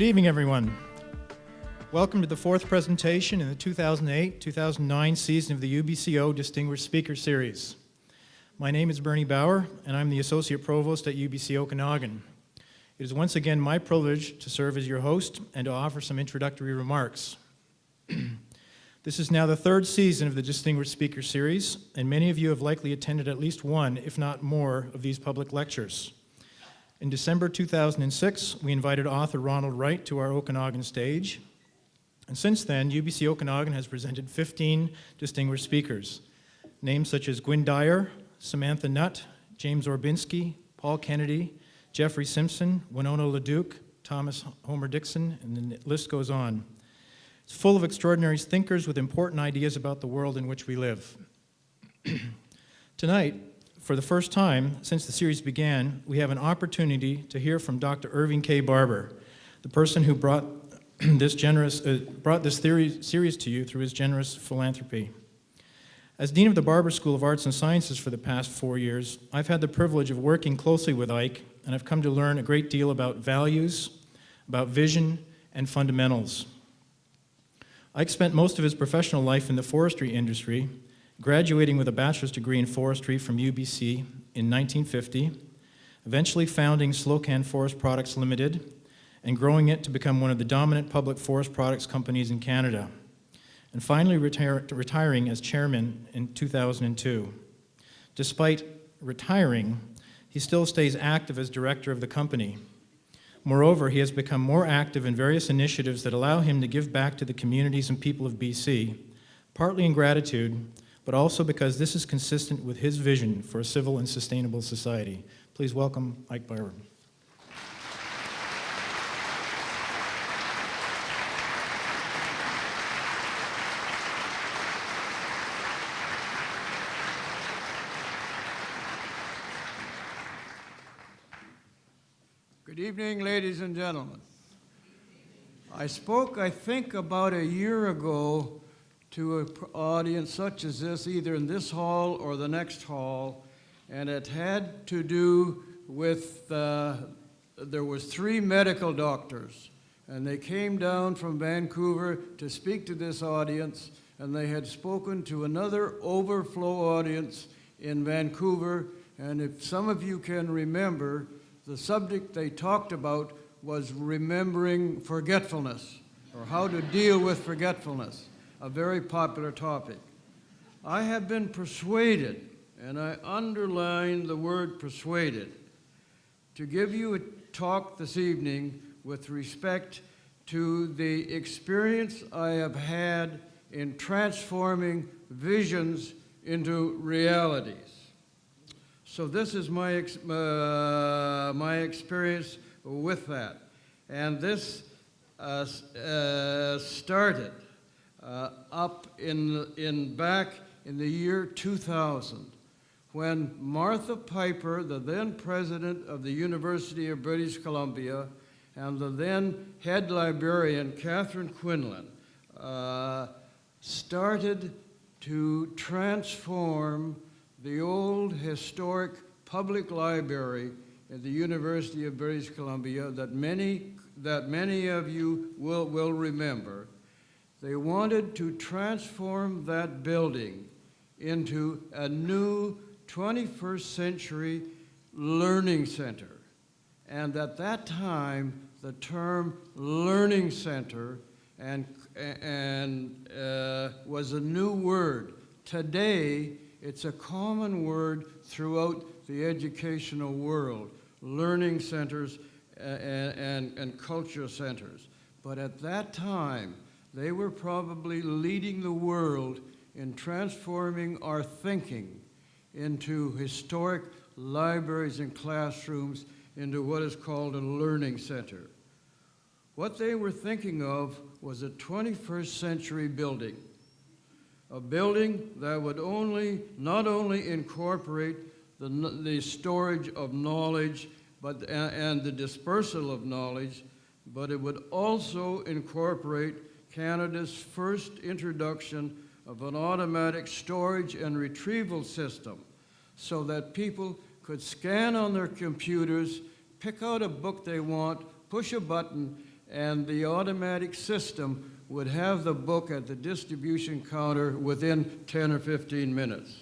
Good evening, everyone. Welcome to the fourth presentation in the 2008-2009 season of the UBCO Distinguished Speaker Series. My name is Bernie Bauer, and I'm the Associate Provost at UBC Okanagan. It is once again my privilege to serve as your host and to offer some introductory remarks. This is now the third season of the Distinguished Speaker Series, and many of you have likely attended at least one, if not more, of these public lectures. In December 2006, we invited author Ronald Wright to our Okanagan stage. And since then, UBC Okanagan has presented 15 distinguished speakers. Names such as Gwyn Dyer, Samantha Nutt, James Orbinski, Paul Kennedy, Jeffrey Simpson, Winona LeDuc, Thomas Homer Dixon, and the list goes on. It's full of extraordinary thinkers with important ideas about the world in which we live. Tonight, for the first time since the series began, we have an opportunity to hear from Dr. Irving K. Barber, the person who brought this series to you through his generous philanthropy. As Dean of the Barber School of Arts and Sciences for the past 4 years, I've had the privilege of working closely with Ike, and I've come to learn a great deal about values, about vision, and fundamentals. Ike spent most of his professional life in the forestry industry, graduating with a bachelor's degree in forestry from UBC in 1950, eventually founding Slocan Forest Products Limited, and growing it to become one of the dominant public forest products companies in Canada, and finally retiring as chairman in 2002. Despite retiring, he still stays active as director of the company. Moreover, he has become more active in various initiatives that allow him to give back to the communities and people of BC, partly in gratitude, but also because this is consistent with his vision for a civil and sustainable society. Please welcome Ike Barber. Good evening, ladies and gentlemen. I spoke, I think, about a year ago to an audience such as this, either in this hall or the next hall, and it had to do with, there was 3 medical doctors, and they came down from Vancouver to speak to this audience, and they had spoken to another overflow audience in Vancouver, and if some of you can remember, the subject they talked about was remembering forgetfulness, or how to deal with forgetfulness, a very popular topic. I have been persuaded, and I underline the word persuaded, to give you a talk this evening with respect to the experience I have had in transforming visions into realities. So this is my experience with that. And this started up back in the year 2000, when Martha Piper, the then president of the University of British Columbia, and the then head librarian, Catherine Quinlan, started to transform the old historic public library at the University of British Columbia that many of you will remember. They wanted to transform that building into a new 21st century learning center. And at that time, the term learning center was a new word. Today, it's a common word throughout the educational world, learning centers and culture centers. But at that time, they were probably leading the world in transforming our thinking into historic libraries and classrooms into what is called a learning center. What they were thinking of was a 21st century building, a building that would not only incorporate the storage of knowledge and the dispersal of knowledge, but it would also incorporate Canada's first introduction of an automatic storage and retrieval system so that people could scan on their computers, pick out a book they want, push a button, and the automatic system would have the book at the distribution counter within 10 or 15 minutes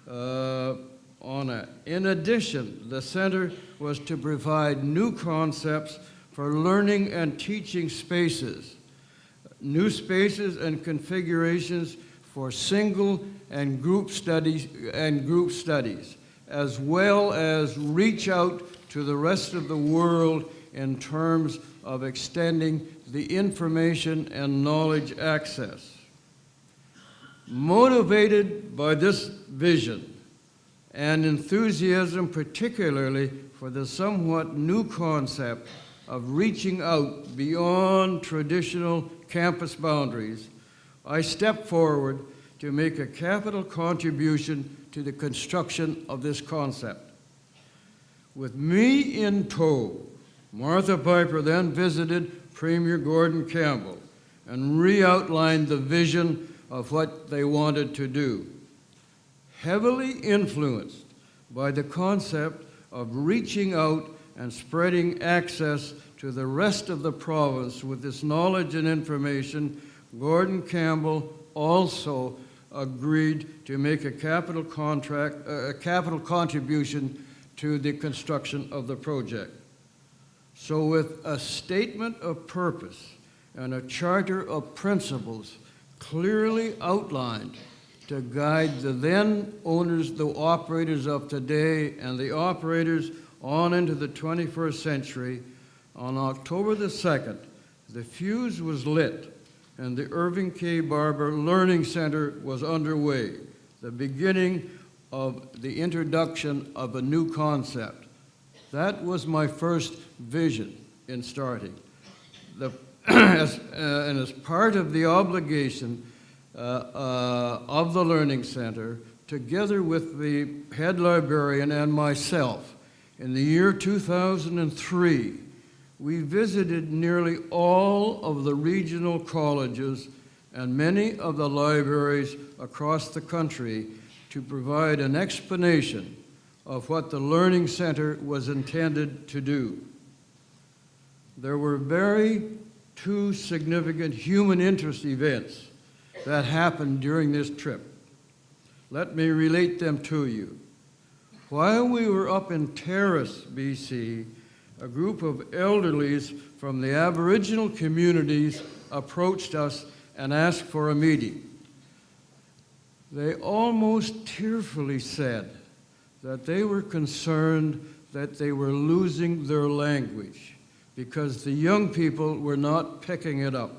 on that. In addition, the center was to provide new concepts for learning and teaching spaces, new spaces and configurations for single and group studies, as well as reach out to the rest of the world in terms of extending the information and knowledge access. Motivated by this vision and enthusiasm, particularly for the somewhat new concept of reaching out beyond traditional campus boundaries, I stepped forward to make a capital contribution to the construction of this concept. With me in tow, Martha Piper then visited Premier Gordon Campbell and re-outlined the vision of what they wanted to do. Heavily influenced by the concept of reaching out and spreading access to the rest of the province with this knowledge and information, Gordon Campbell also agreed to make a capital contribution to the construction of the project. So with a statement of purpose and a charter of principles clearly outlined to guide the then owners, the operators of today, and the operators on into the 21st century, on October the 2nd, the fuse was lit and the Irving K. Barber Learning Center was underway, the beginning of the introduction of a new concept. That was my first vision in starting. And as part of the obligation of the Learning Center, together with the head librarian and myself, in the year 2003, we visited nearly all of the regional colleges and many of the libraries across the country to provide an explanation of what the Learning Center was intended to do. There were two significant human interest events that happened during this trip. Let me relate them to you. While we were up in Terrace, BC, a group of elderlies from the Aboriginal communities approached us and asked for a meeting. They almost tearfully said that they were concerned that they were losing their language because the young people were not picking it up.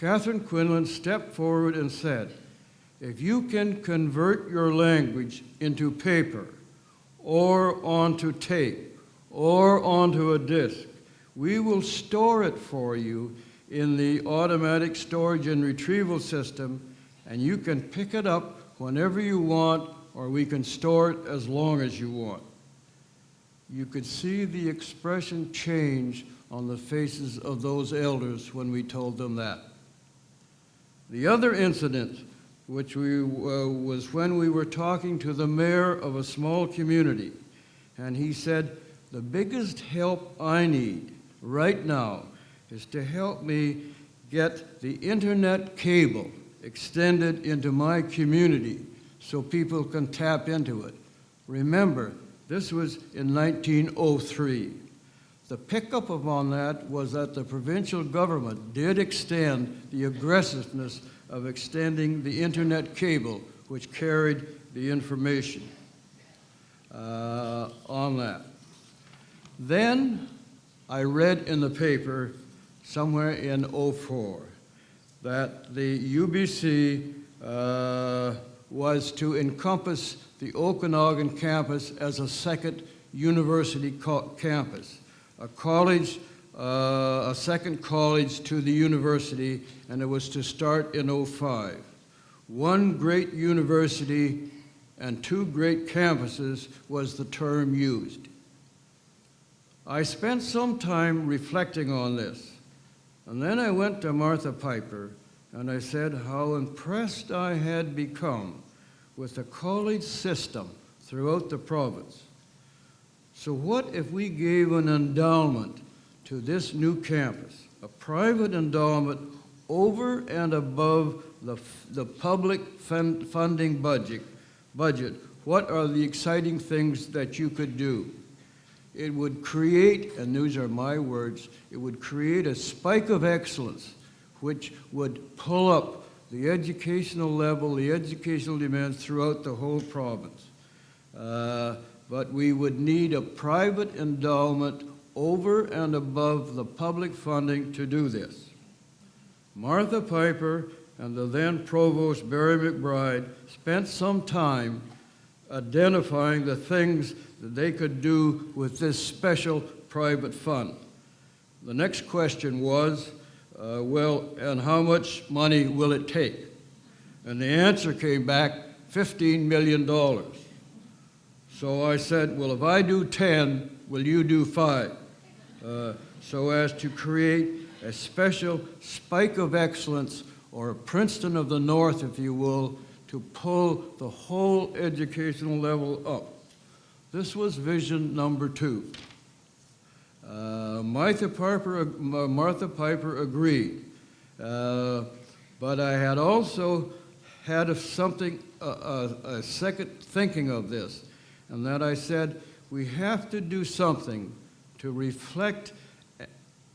Catherine Quinlan stepped forward and said, if you can convert your language into paper or onto tape or onto a disc, we will store it for you in the automatic storage and retrieval system, and you can pick it up whenever you want, or we can store it as long as you want. You could see the expression change on the faces of those elders when we told them that. The other incident, which was when we were talking to the mayor of a small community, and he said, the biggest help I need right now is to help me get the internet cable extended into my community so people can tap into it. Remember, this was in 1903. The pickup upon that was that the provincial government did extend the aggressiveness of extending the internet cable, which carried the information on that. Then I read in the paper somewhere in '04 that the UBC was to encompass the Okanagan campus as a second university campus, a college, a second college to the university, and it was to start in '05. One great university and two great campuses was the term used. I spent some time reflecting on this, and then I went to Martha Piper and I said how impressed I had become with the college system throughout the province. So what if we gave an endowment to this new campus, a private endowment over and above the public funding budget, what are the exciting things that you could do? It would create, and these are my words, it would create a spike of excellence which would pull up the educational level, the educational demands throughout the whole province. But we would need a private endowment over and above the public funding to do this. Martha Piper and the then Provost Barry McBride spent some time identifying the things that they could do with this special private fund. The next question was, well, and how much money will it take? And the answer came back, $15 million. So I said, well, if I do 10, will you do 5? So as to create a special spike of excellence, or a Princeton of the North, if you will, to pull the whole educational level up. This was vision number 2. Martha Piper agreed, but I had also had a second thinking of this, and that I said, we have to do something to reflect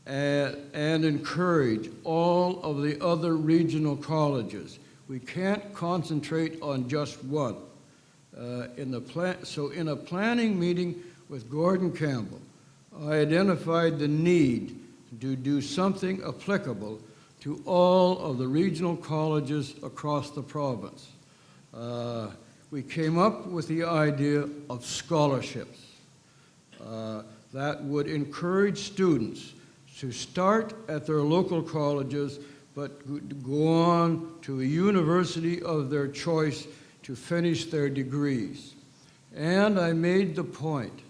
and encourage all of the other regional colleges. We can't concentrate on just one. So in a planning meeting with Gordon Campbell, I identified the need to do something applicable to all of the regional colleges across the province. We came up with the idea of scholarships that would encourage students to start at their local colleges, but go on to a university of their choice to finish their degrees. And I made the point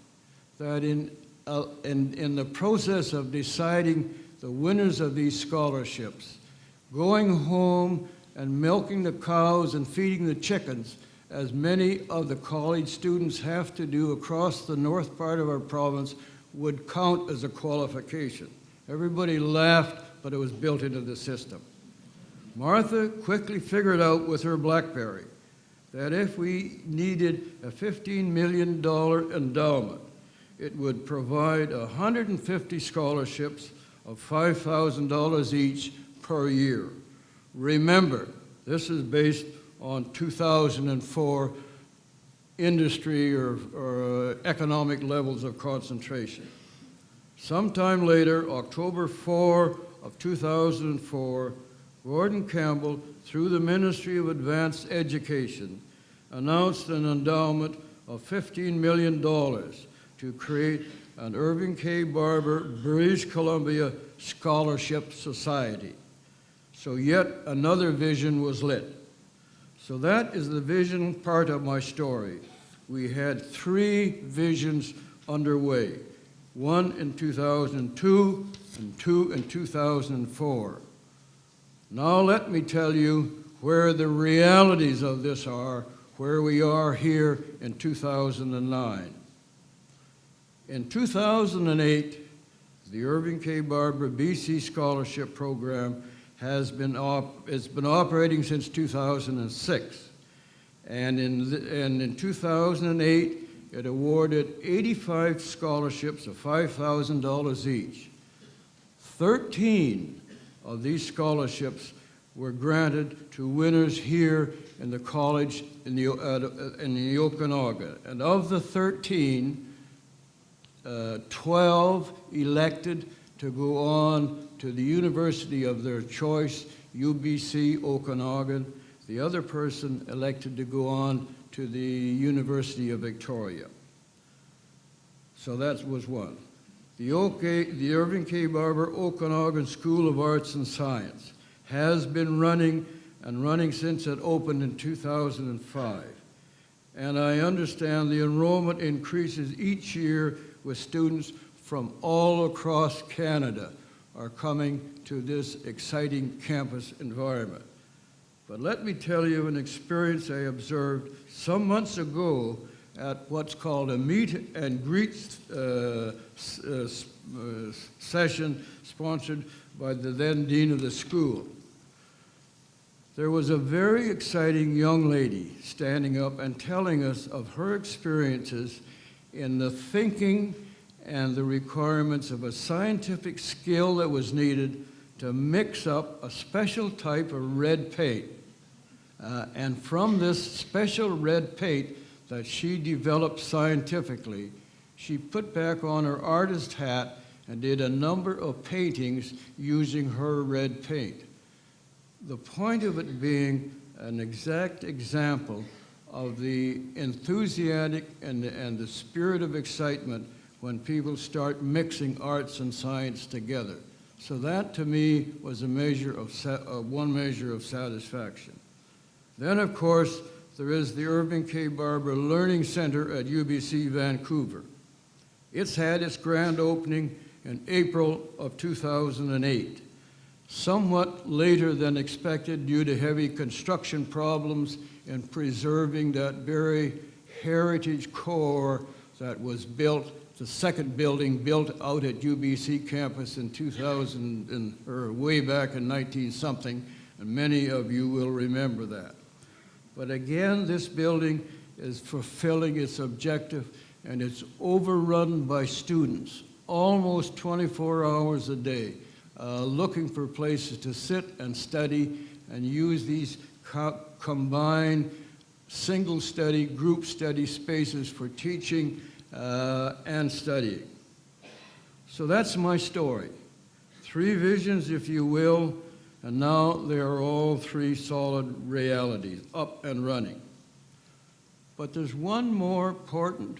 that in the process of deciding the winners of these scholarships, going home and milking the cows and feeding the chickens, as many of the college students have to do across the north part of our province, would count as a qualification. Everybody laughed, but it was built into the system. Martha quickly figured out with her BlackBerry that if we needed a $15 million endowment, it would provide 150 scholarships of $5,000 each per year. Remember, this is based on 2004 industry or economic levels of concentration. Sometime later, October 4 of 2004, Gordon Campbell, through the Ministry of Advanced Education, announced an endowment of $15 million to create an Irving K. Barber, British Columbia Scholarship Society. So yet another vision was lit. So that is the vision part of my story. We had 3 visions underway. 1 in 2002 and 2 in 2004. Now let me tell you where the realities of this are, where we are here in 2009. In 2008, the Irving K. Barber BC Scholarship Program has been operating since 2006. And in 2008, it awarded 85 scholarships of $5,000 each. 13 of these scholarships were granted to winners here in the college in the Okanagan. And of the 13, 12 elected to go on to the university of their choice, UBC Okanagan. The other person elected to go on to the University of Victoria. So that was one. The Irving K. Barber Okanagan School of Arts and Science has been running since it opened in 2005. And I understand the enrollment increases each year with students from all across Canada are coming to this exciting campus environment. But let me tell you an experience I observed some months ago at what's called a meet and greet session sponsored by the then dean of the school. There was a very exciting young lady standing up and telling us of her experiences in the thinking and the requirements of a scientific skill that was needed to mix up a special type of red paint. And from this special red paint that she developed scientifically, she put back on her artist hat and did a number of paintings using her red paint. The point of it being an exact example of the enthusiastic and the spirit of excitement when people start mixing arts and science together. So that, to me, was one measure of satisfaction. Then, of course, there is the Irving K. Barber Learning Center at UBC Vancouver. It's had its grand opening in April of 2008, somewhat later than expected due to heavy construction problems in preserving that very heritage core that was built, the second building built out at UBC campus in 2000, or way back in 19-something, and many of you will remember that. But again, this building is fulfilling its objective, and it's overrun by students, almost 24 hours a day, looking for places to sit and study and use these combined single study, group study spaces for teaching and studying. So that's my story. 3 visions, if you will, and now they are all 3 solid realities, up and running. But there's one more important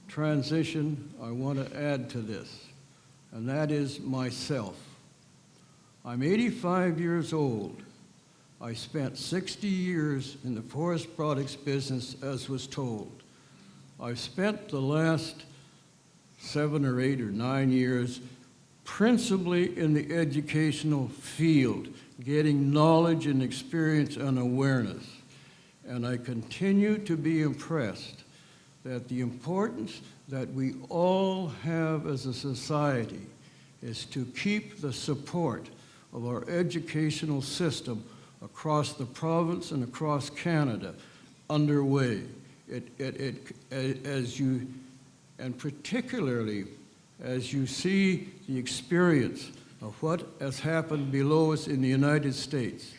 transition I want to add to this, and that is myself. I'm 85 years old. I spent 60 years in the forest products business, as was told. I've spent the last 7 or 8 or 9 years principally in the educational field, getting knowledge and experience and awareness. And I continue to be impressed that the importance that we all have as a society is to keep the support of our educational system across the province and across Canada underway. And particularly as you see the experience of what has happened below us in the United States,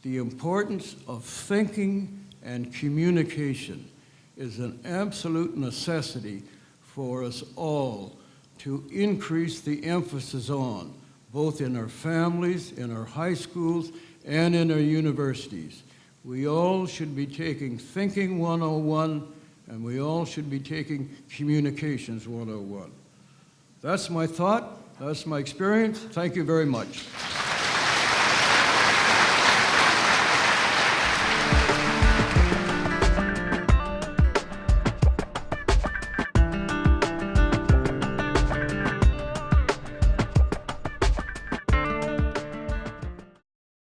the importance of thinking and communication is an absolute necessity for us all to increase the emphasis on, both in our families, in our high schools, and in our universities. We all should be taking Thinking 101, and we all should be taking Communications 101. That's my thought. That's my experience. Thank you very much.